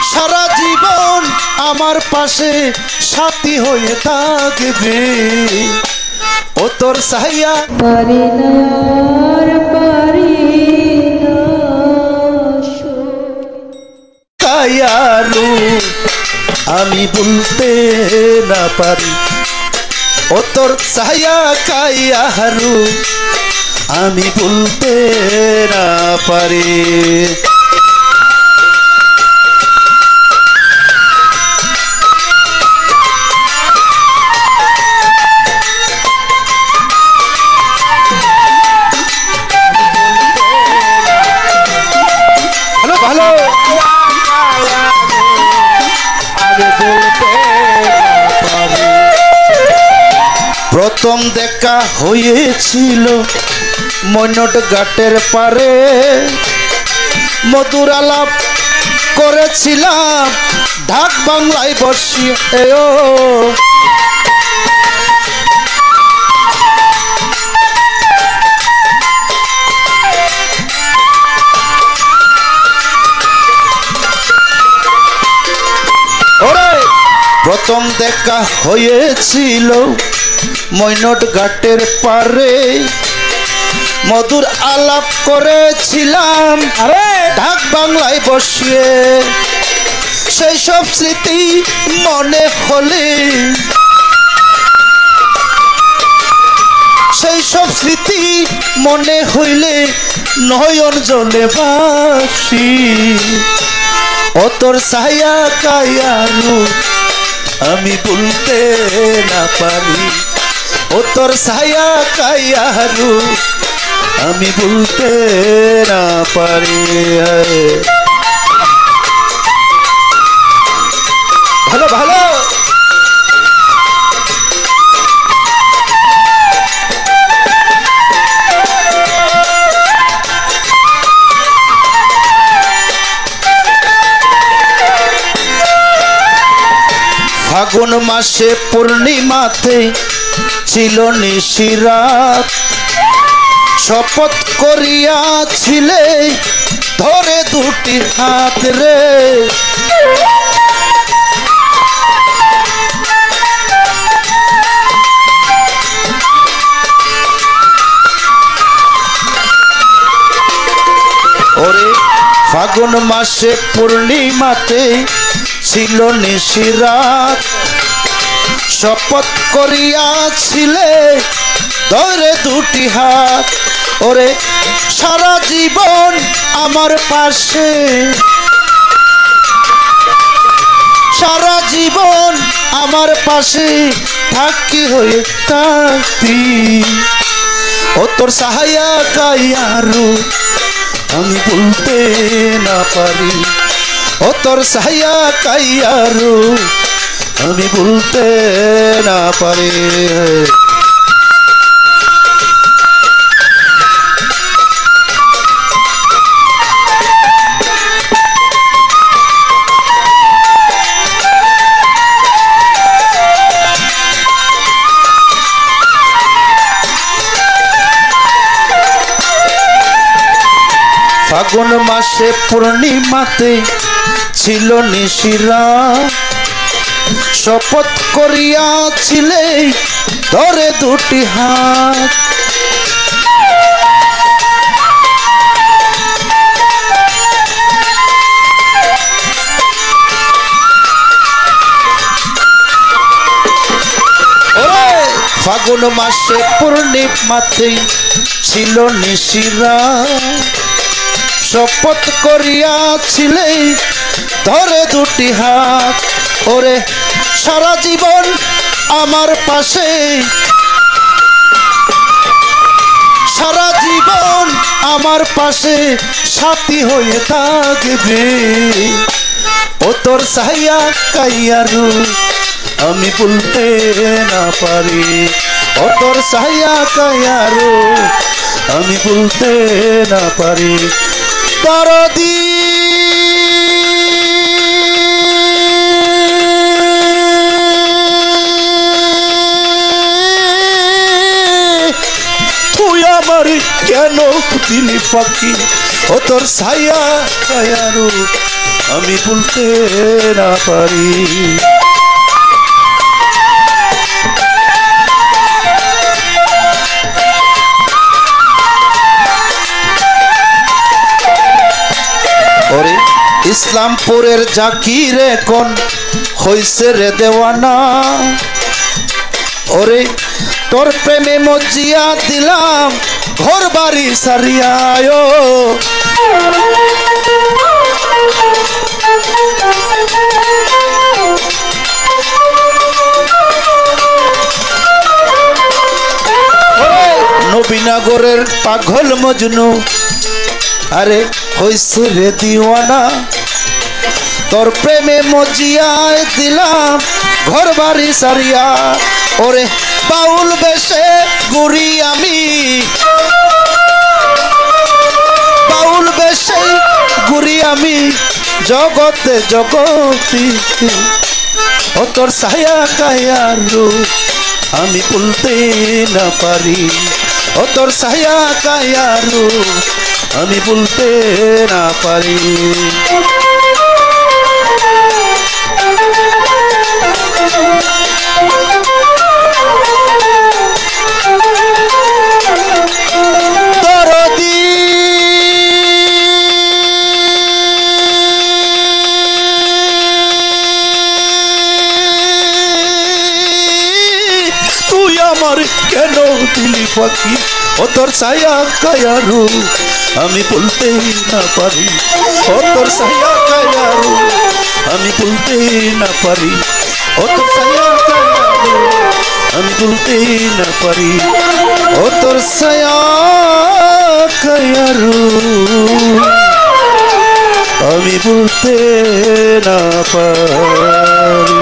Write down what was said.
সারা জীবন আমার পাশে সাথী হয়ে থাকবে ও তোর সাইয়া পারি না আর পারি না কায়ারু আমি বলতে না পারি ও তোর সাইয়া কায়ারু আমি বলতে না পারি প্রথম দেখা হয়েছিল মৈনট ঘাটের পারে মধুর আলাপ করেছিলাম ঢাক বাংলায় বসিয়ে প্রথম দেখা হয়েছিল মৈনট ঘাটের পারে মধুর আলাপ করেছিলাম ঢাক বাংলায় বসিয়ে সেই সব স্মৃতি মনে হলে সেই সব স্মৃতি মনে হইলে নয়ন জলে বাসি ও তোর সায়া কায়ারু আমি বলতে না পারি ও তোর সায়া কায়ারু আমি বলতে না পারি ভালো ভালো ফাগুন মাসে পূর্ণিমাতে ছিল নিশিরাত শপথ করিয়াছিলে ধরে দুটি হাত রে ওরে ফাগুন মাসে পূর্ণিমাতে ছিল নিশিরাত শপথ করিয়াছিলে ধরে দুটি হাত ওরে সারা জীবন আমার পাশে সারা জীবন আমার পাশে থাকি হয়ে থাকতি ও তোর সাহায়া কায়ারু আমি বলতে না পারি ও তোর সাহায়া কায়ারু আমি বলতে না পারি ফাগুন মাসে পূর্ণিমাতে ছিল নিশিরাত শপথ করিয়াছিলে ধরে দুটি হাত ফাগুন মাসে পূর্ণিমাতে ছিল নিশিরাত শপথ করিয়াছিলে ধরে দুটি হাত ওরে সারা জীবন আমার পাশে সারা জীবন আমার পাশে সাথী হয়ে থাকবে ও তোর সাইয়া কায়ারু আমি বলতে না পারি ও তোর সাইয়া কায়ারু আমি বলতে না পারি দরদি তুই আমার কেন দিলি পাখি ও তোর ছায়া ছায়া রূপ আমি ভুলতে না পারি। ওরে ইসলামপুরের জাকির এখন হইছে রে দেওয়ানা, ওরে তোর প্রেমে মজিয়া দিলাম ঘর বাড়ি সারিয়া। নবীনগরের পাগল মজনু আরে হইছে রে দিওয়ানা, তোর প্রেমে মজিয়ায় দিলাম ঘর বাড়ি সারিয়া। ওরে বাউল বেশে ঘুরি আমি, বাউল বেশে ঘুরি আমি জগতে জগতি ও তোর ছায়া কায়া রূপ আমি ভুলতে না পারি। ও তোর ছায়া কায়া রূপ আমি ভুলতে না পারি। দরদি তুই আমার কেন দিলি পাখি ও তোর ছায়া কায়া রূপ আমি ভুলতে না পারি। ও তোর ছায়া কায়া রূপ আমি ভুলতে না পারি। ও তোর ছায়া কায়া রূপ আমি ভুলতে না পারি। ও তোর ছায়া কায়া রূপ আমি ভুলতে না পারি।